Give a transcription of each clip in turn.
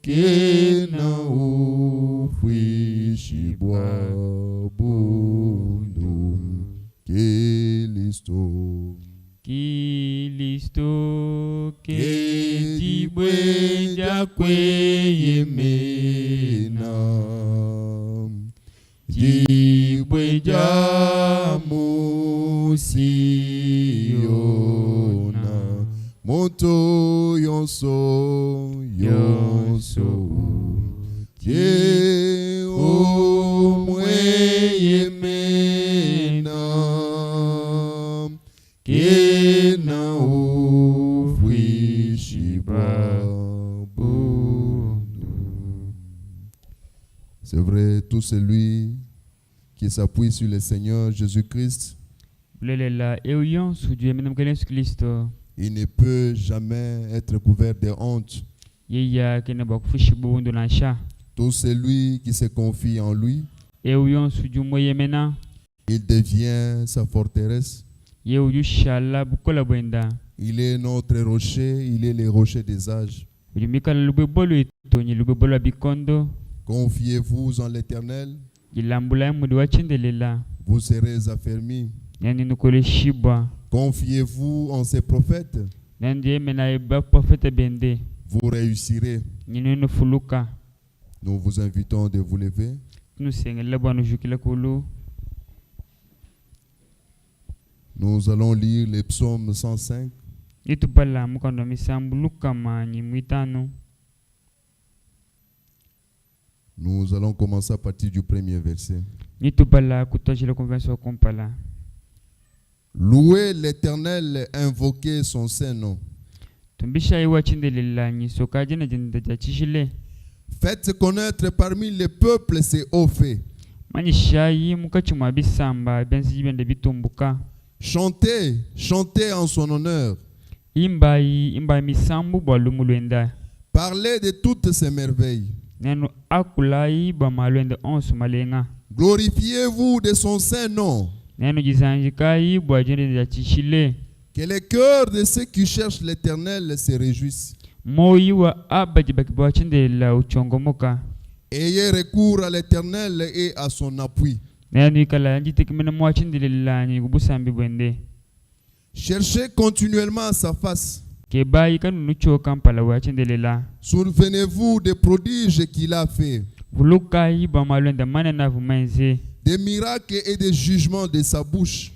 Kena ufishibwa bundu Kilisto Ketibwenja kweyemena Jibwenja musiona Moto yonso Je omweyemena Kena ufishibwa bundu. C'est vrai, tout celui qui s'appuie sur le Seigneur Jésus-Christ, il ne peut jamais être couvert de honte. Tout celui qui se confie en lui, il devient sa forteresse. Il est notre rocher, il est le rocher des âges. Confiez-vous en l'Éternel, vous serez affermis. Confiez-vous en ses prophètes, vous réussirez. Nous vous invitons de vous lever. Nous allons lire les psaumes 105. Nous allons commencer à partir du premier verset. Louez l'Éternel, invoquez son saint nom. Faites connaître parmi les peuples ses hauts faits. Chantez, chantez en son honneur. Parlez de toutes ses merveilles. Glorifiez-vous de son saint nom. Que les cœurs de ceux qui cherchent l'Éternel se réjouissent. Ayez recours à l'Éternel et à son appui. Cherchez continuellement sa face. Souvenez-vous des prodiges qu'il a fait, des miracles et des jugements de sa bouche.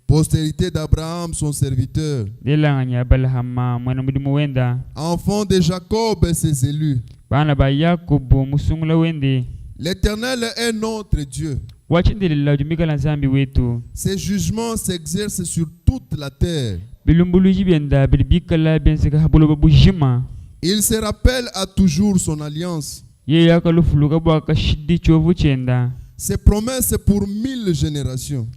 Postérité d'Abraham, son serviteur, enfant de Jacob et ses élus. L'Éternel est notre Dieu. Ses jugements s'exercent sur toute la terre. Il se rappelle à toujours son alliance. Ses promesses pour 1000 générations.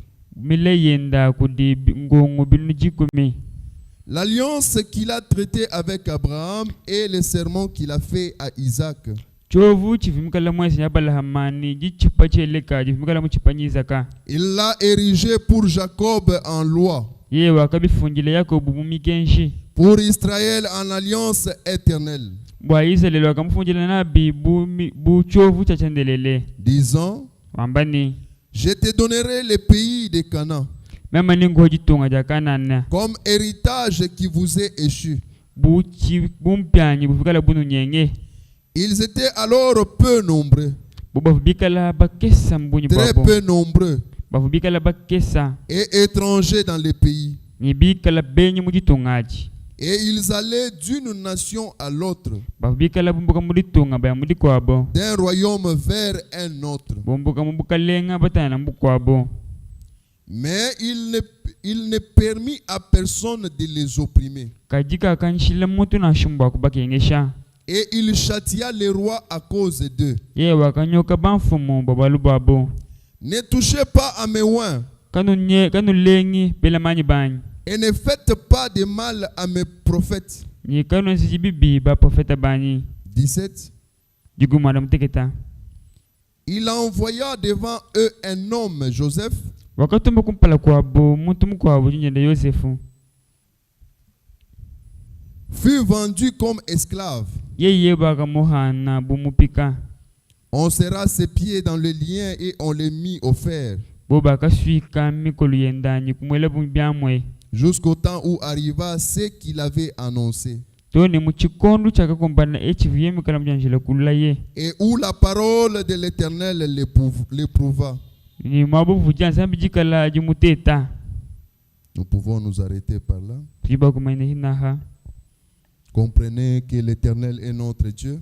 L'alliance qu'il a traitée avec Abraham et les serments qu'il a fait à Isaac. Il l'a érigé pour Jacob en loi, pour Israël en alliance éternelle, disant: je te donnerai les pays de Canaan comme héritage qui vous est échu. Ils étaient alors peu nombreux, très peu nombreux, et étrangers dans les pays. Et ils allaient d'une nation à l'autre, d'un royaume vers un autre. Mais il ne permit à personne de les opprimer. Et il châtia les rois à cause d'eux. Ne touchez pas à mes oins, et ne faites pas de mal à mes prophètes. 17. Il envoya devant eux un homme, Joseph, fut vendu comme esclave. yeyebaga muhana bumupika On serra ses pieds dans le lien et on les mit au fer. boba kaswika mikolo yendanyi kumwela bumbyamwe Jusqu'au temps où arriva ce qu'il avait annoncé. toni muchikondo chakakombana echiviye mikala mjanjila kulaye Et où la parole de l'Éternel l'éprouva. ni mabu vujan sambi jikala jimuteta Nous pouvons nous arrêter par là. tiba kumaine hinaha Comprenez que l'Éternel est notre Dieu.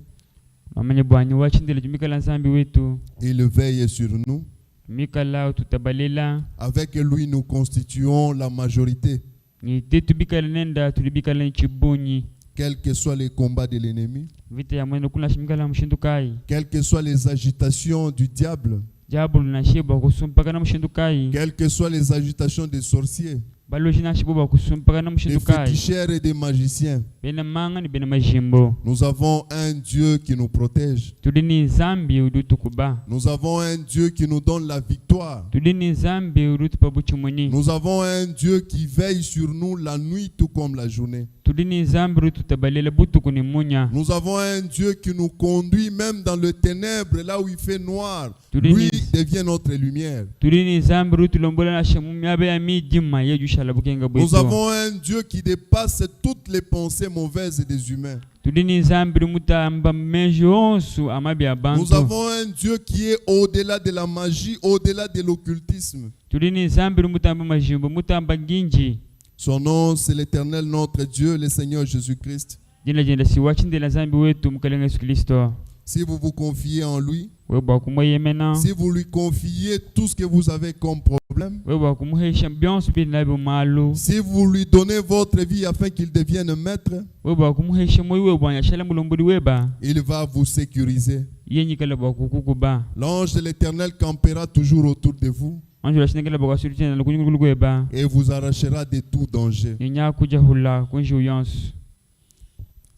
amanye bwanyi wachindele jumikala nsambi wetu Il veille sur nous. mikala tutabalela Avec lui, nous constituons la majorité. ni tetu bikala nenda tulibikala nchibunyi Quels que soient les combats de l'ennemi, vita ya mwendo kuna shimikala mshindukai quelles que soient les agitations du diable, jabu linashiba kusumpaka na mshindukai quelles que soient les agitations des sorciers, baloji nashiba kusumpaka na des mshindukai féticheurs et des magiciens, bena manga ni bena majimbo nous avons un Dieu qui nous protège. tudini zambi udutukuba Nous avons un Dieu qui nous donne la victoire. tudini zambi udutupabuchumuni Nous avons un Dieu qui veille sur nous la nuit tout comme la journée. tudini zambi ututabalela butuku ni munya Nous avons un Dieu qui nous conduit même dans le ténèbre, là où il fait noir. Tudini- Lui devient notre lumière. tudini zambi utulombola na shemu yabe ya mijima yejushala bukenga Nous bwetu avons un Dieu qui dépasse toutes les pensées mauvaises des humains. tudini zambi mutamba meji onsu amabi Nous abantu avons un Dieu qui est au-delà de la magie, au-delà de l'occultisme. tudini zambi mutamba majimbo mutamba ginji Son nom, c'est l'Éternel, notre Dieu, le Seigneur Jésus-Christ. jina jenda siwachindela zambi wetu mkalenga Yesu Kristo Si vous vous confiez en lui, weba kumweyemena si vous lui confiez tout ce que vous avez comme problème, weba kumuhesha byonsu binabi malu si vous lui donnez votre vie afin qu'il devienne maître, weba kumuhesha moyi webwanya shala mulombudi weba il va vous sécuriser. yenyikala bakukukuba L'ange de l'Éternel campera toujours autour de vous anjula shinekala bakasuritina lukunyukulu weba et vous arrachera de tout danger. yenya kuja hula kunji uyonsu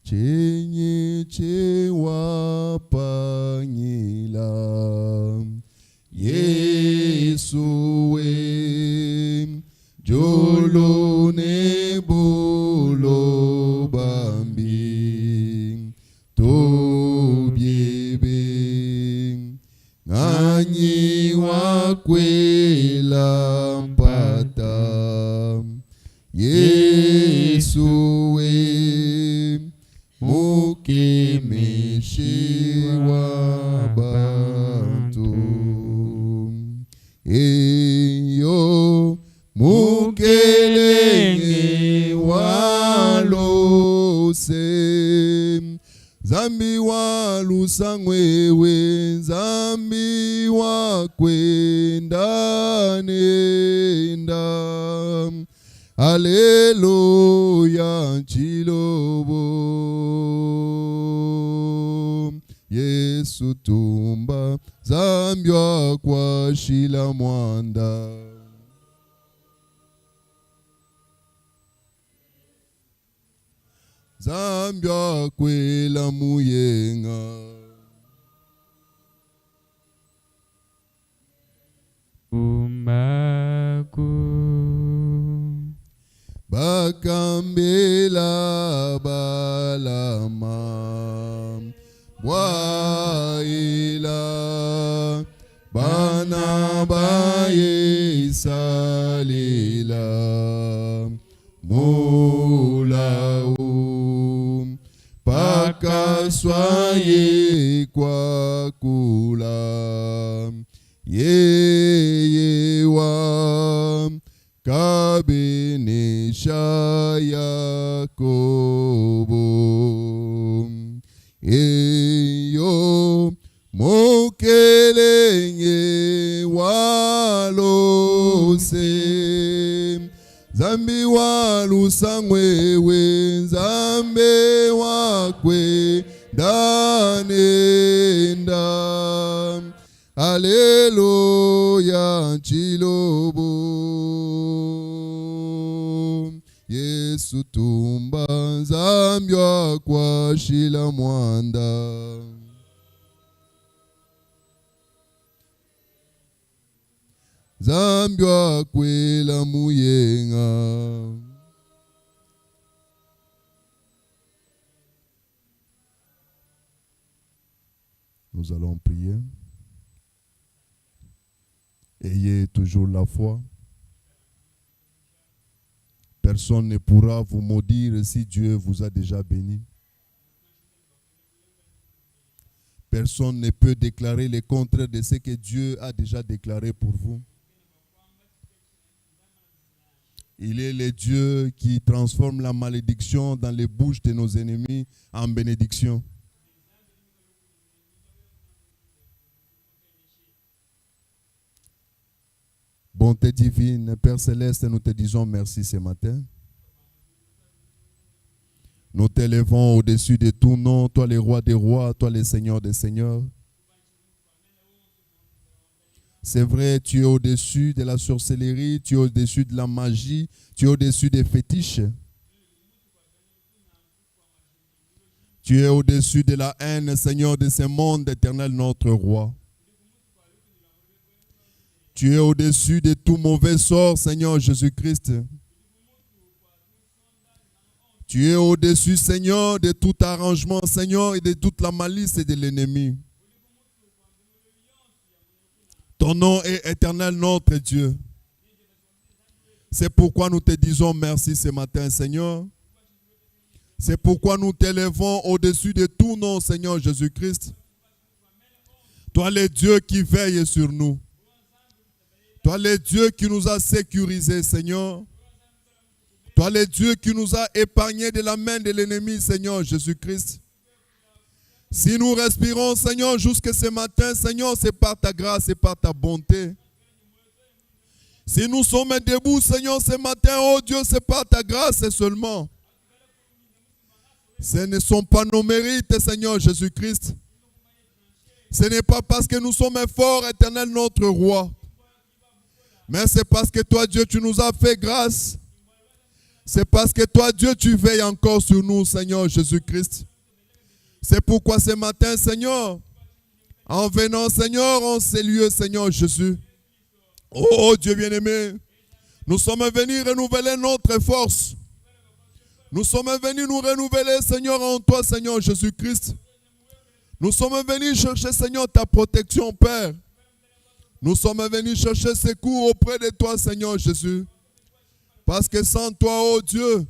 Chenye chewapanyila Yesuwe Jolone bolo bambi Tobiebe Ngani wakwela mpata Yesuwe Mukemeshi wa bantu Eyo mukelenge walose Zambi walusangwewe Zambi wakwenda nenda Alleluia chilobo Yesu tumba Zambi kwa shila mwanda Zambi kwela muyenga umbaku Bakambela balama Waila Bana baye salila Mulao Pakaswaye kwa kula Yeyewa Kabenesha Yakobo Eyo Mokelenge walose Zambi walusangwewe Zambe wakwe danenda Alleluia chilobo Yesu tumba Zambi kwa shila mwanda Zambi kwela muyenga Nous allons prier. Ayez toujours la foi. Personne ne pourra vous maudire si Dieu vous a déjà béni. Personne ne peut déclarer le contraire de ce que Dieu a déjà déclaré pour vous. Il est le Dieu qui transforme la malédiction dans les bouches de nos ennemis en bénédiction. Bonté divine, Père Céleste, nous te disons merci ce matin. Nous t'élevons au-dessus de tout nom, toi le roi des rois, toi le Seigneur des seigneurs. C'est vrai, tu es au-dessus de la sorcellerie, tu es au-dessus de la magie, tu es au-dessus des fétiches. Tu es au-dessus de la haine, Seigneur, de ce monde éternel, notre roi. Tu es au-dessus de tout mauvais sort, Seigneur Jésus-Christ. Tu es au-dessus, Seigneur, de tout arrangement, Seigneur, et de toute la malice de l'ennemi. Ton nom est éternel, notre Dieu. C'est pourquoi nous te disons merci ce matin, Seigneur. C'est pourquoi nous t'élevons au-dessus de tout nom, Seigneur Jésus-Christ. Toi, le Dieu qui veille sur nous. Toi, le Dieu qui nous a sécurisés, Seigneur. Toi, le Dieu qui nous a épargnés de la main de l'ennemi, Seigneur Jésus-Christ. Si nous respirons, Seigneur, jusqu'à ce matin, Seigneur, c'est par ta grâce et par ta bonté. Si nous sommes debout, Seigneur, ce matin, oh Dieu, c'est par ta grâce seulement. Ce ne sont pas nos mérites, Seigneur Jésus-Christ. Ce n'est pas parce que nous sommes forts, éternel, notre roi. Mais c'est parce que toi, Dieu, tu nous as fait grâce. C'est parce que toi, Dieu, tu veilles encore sur nous, Seigneur Jésus-Christ. C'est pourquoi ce matin, Seigneur, en venant, Seigneur, en ces lieux, Seigneur Jésus. Oh Dieu bien-aimé, nous sommes venus renouveler notre force. Nous sommes venus nous renouveler, Seigneur, en toi, Seigneur Jésus-Christ. Nous sommes venus chercher, Seigneur, ta protection, Père. Nous sommes venus chercher secours auprès de toi, Seigneur Jésus. Parce que sans toi, oh Dieu,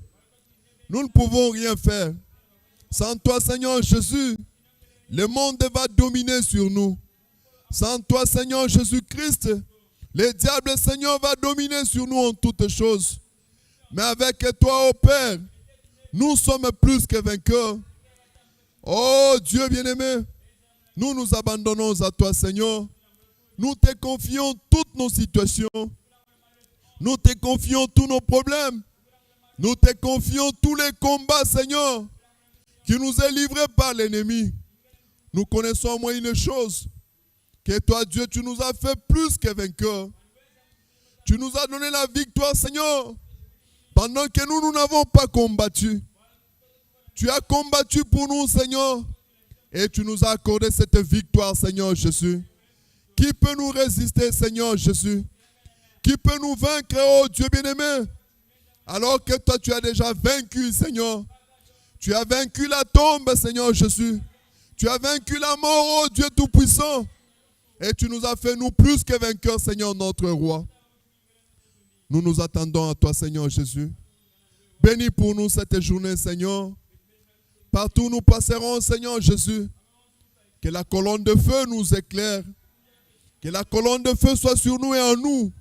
nous ne pouvons rien faire. Sans toi, Seigneur Jésus, le monde va dominer sur nous. Sans toi, Seigneur Jésus-Christ, le diable, Seigneur, va dominer sur nous en toutes choses. Mais avec toi, oh Père, nous sommes plus que vainqueurs. Oh Dieu bien-aimé, nous nous abandonnons à toi, Seigneur. Nous te confions toutes nos situations. Nous te confions tous nos problèmes. Nous te confions tous les combats, Seigneur, qui nous est livré par l'ennemi. Nous connaissons au moins une chose, que toi, Dieu, tu nous as fait plus que vainqueurs. Tu nous as donné la victoire, Seigneur, pendant que nous n'avons pas combattu. Tu as combattu pour nous, Seigneur, et tu nous as accordé cette victoire, Seigneur Jésus. Qui peut nous résister, Seigneur Jésus? Qui peut nous vaincre, oh Dieu bien-aimé? Alors que toi, tu as déjà vaincu, Seigneur. Tu as vaincu la tombe, Seigneur Jésus. Tu as vaincu la mort, oh Dieu Tout-Puissant. Et tu nous as fait, nous, plus que vainqueurs, Seigneur, notre roi. Nous nous attendons à toi, Seigneur Jésus. Bénis pour nous cette journée, Seigneur. Partout où nous passerons, Seigneur Jésus. Que la colonne de feu nous éclaire. Que la colonne de feu soit sur nous et en nous.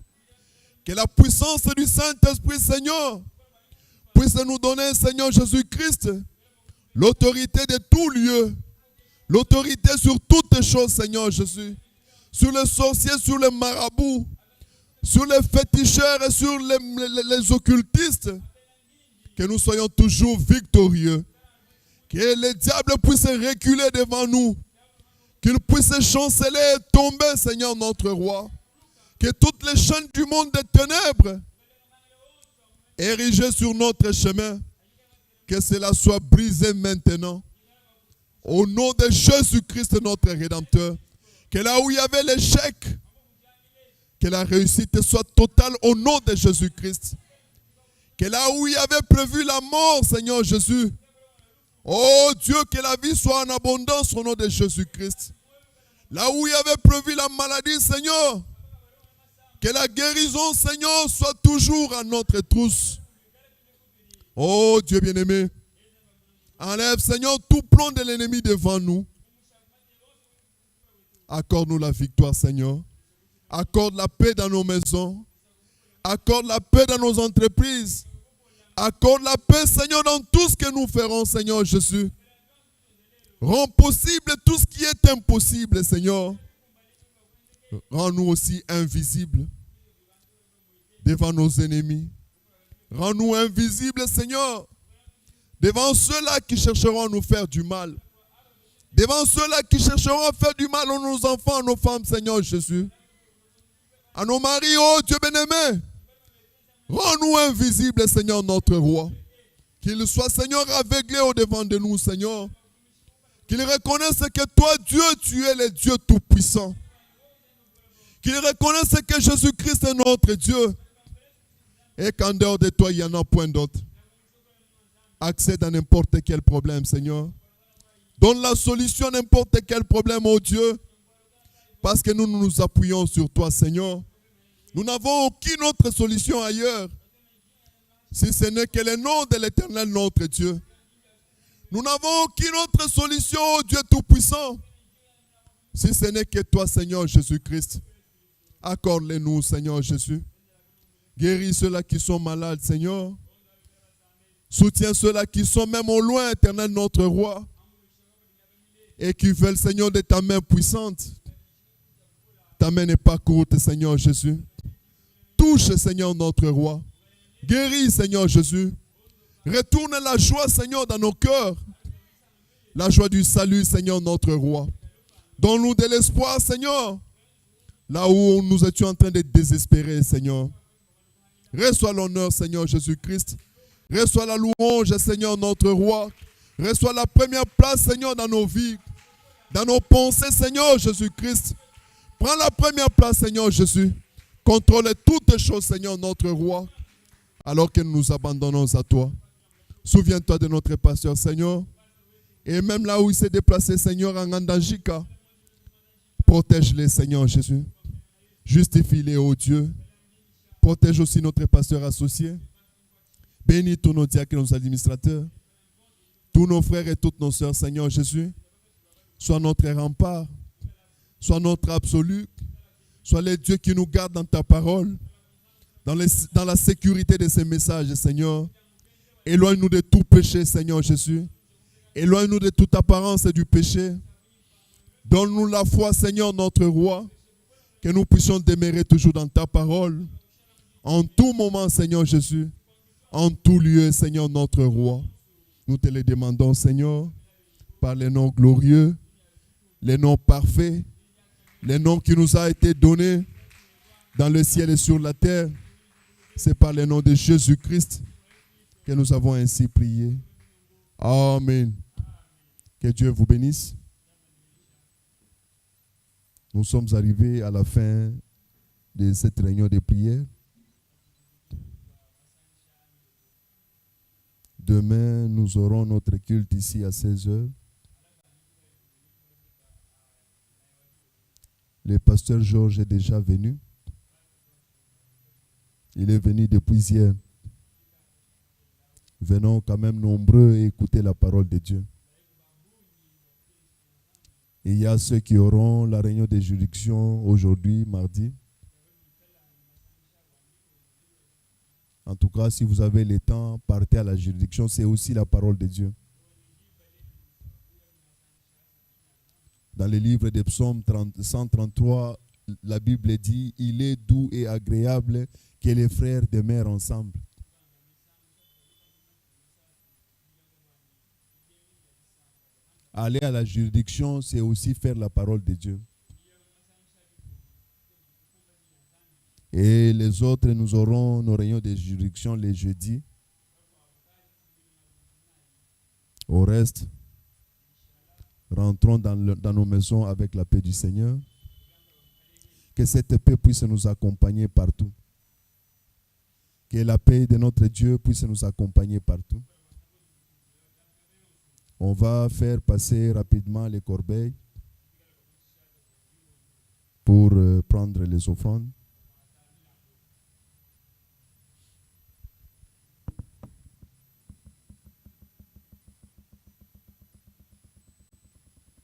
Que la puissance du Saint-Esprit, Seigneur, puisse nous donner, Seigneur Jésus-Christ, l'autorité de tout lieu. L'autorité sur toutes choses, Seigneur Jésus. Sur les sorciers, sur les marabouts, sur les féticheurs et sur les occultistes. Que nous soyons toujours victorieux. Que les diables puissent reculer devant nous. Qu'ils puissent chanceler et tomber, Seigneur notre roi. Que toutes les chaînes du monde des ténèbres érigées sur notre chemin, que cela soit brisé maintenant. Au nom de Jésus-Christ, notre Rédempteur. Que là où il y avait l'échec, que la réussite soit totale au nom de Jésus-Christ. Que là où il y avait prévu la mort, Seigneur Jésus, oh Dieu, que la vie soit en abondance au nom de Jésus-Christ. Là où il y avait prévu la maladie, Seigneur, que la guérison, Seigneur, soit toujours à notre trousse. Oh Dieu bien-aimé, enlève, Seigneur, tout plan de l'ennemi devant nous. Accorde-nous la victoire, Seigneur. Accorde la paix dans nos maisons. Accorde la paix dans nos entreprises. Accorde la paix, Seigneur, dans tout ce que nous ferons, Seigneur Jésus. Rends possible tout ce qui est impossible, Seigneur. Rends-nous aussi invisibles devant nos ennemis. Rends-nous invisibles, Seigneur, devant ceux-là qui chercheront à nous faire du mal. Devant ceux-là qui chercheront à faire du mal à nos enfants, à nos femmes, Seigneur Jésus. À nos maris, oh Dieu bien-aimé. Rends-nous invisibles, Seigneur, notre roi. Qu'il soit, Seigneur, aveuglé au-devant de nous, Seigneur. Qu'il reconnaisse que toi, Dieu, tu es le Dieu tout-puissant. Qu'il reconnaisse que Jésus-Christ est notre Dieu. Et qu'en dehors de toi, il n'y en a point d'autre. Accède à n'importe quel problème, Seigneur. Donne la solution à n'importe quel problème, oh Dieu. Parce que nous nous appuyons sur toi, Seigneur. Nous n'avons aucune autre solution ailleurs. Si ce n'est que le nom de l'Éternel, notre Dieu. Nous n'avons aucune autre solution, oh Dieu Tout-Puissant. Si ce n'est que toi, Seigneur Jésus-Christ. Accorde-les-nous, Seigneur Jésus. Guéris ceux-là qui sont malades, Seigneur. Soutiens ceux-là qui sont même au loin, Éternel, notre roi. Et qui veulent, Seigneur, de ta main puissante. Ta main n'est pas courte, Seigneur Jésus. Touche, Seigneur, notre roi. Guéris, Seigneur Jésus. Retourne la joie, Seigneur, dans nos cœurs. La joie du salut, Seigneur, notre roi. Donne-nous de l'espoir, Seigneur. Là où nous étions en train de désespérer, Seigneur. Reçois l'honneur, Seigneur Jésus-Christ. Reçois la louange, Seigneur, notre roi. Reçois la première place, Seigneur, dans nos vies. Dans nos pensées, Seigneur Jésus-Christ. Prends la première place, Seigneur Jésus. Contrôle toutes choses, Seigneur, notre roi. Alors que nous nous abandonnons à toi. Souviens-toi de notre pasteur, Seigneur. Et même là où il s'est déplacé, Seigneur, en Andajika. Protège-les, Seigneur Jésus. Justifie-les, ô Dieu. Protège aussi notre pasteur associé. Bénis tous nos diacres et nos administrateurs. Tous nos frères et toutes nos sœurs, Seigneur Jésus. Sois notre rempart. Sois notre absolu. Sois le Dieu qui nous garde dans ta parole. Dans la sécurité de ces messages, Seigneur. Éloigne-nous de tout péché, Seigneur Jésus. Éloigne-nous de toute apparence du péché. Donne-nous la foi, Seigneur, notre roi. Que nous puissions demeurer toujours dans ta parole. En tout moment, Seigneur Jésus. En tout lieu, Seigneur, notre roi. Nous te le demandons, Seigneur, par les noms glorieux, les noms parfaits, les noms qui nous ont été donnés dans le ciel et sur la terre. C'est par le nom de Jésus-Christ que nous avons ainsi prié. Amen. Que Dieu vous bénisse. Nous sommes arrivés à la fin de cette réunion de prière. Demain, nous aurons notre culte ici à 16h. Le pasteur Georges est déjà venu. Il est venu depuis hier. Venons quand même nombreux et écouter la parole de Dieu. Et il y a ceux qui auront la réunion de juridiction aujourd'hui, mardi. En tout cas, si vous avez le temps, partez à la juridiction. C'est aussi la parole de Dieu. Dans le livre des psaumes 133, la Bible dit « Il est doux et agréable que les frères demeurent ensemble. » Aller à la juridiction, c'est aussi faire la parole de Dieu. Et les autres, nous aurons nos réunions de juridiction les jeudis. Au reste, rentrons dans nos maisons avec la paix du Seigneur. Que cette paix puisse nous accompagner partout. Que la paix de notre Dieu puisse nous accompagner partout. On va faire passer rapidement les corbeilles. prendre les offrandes.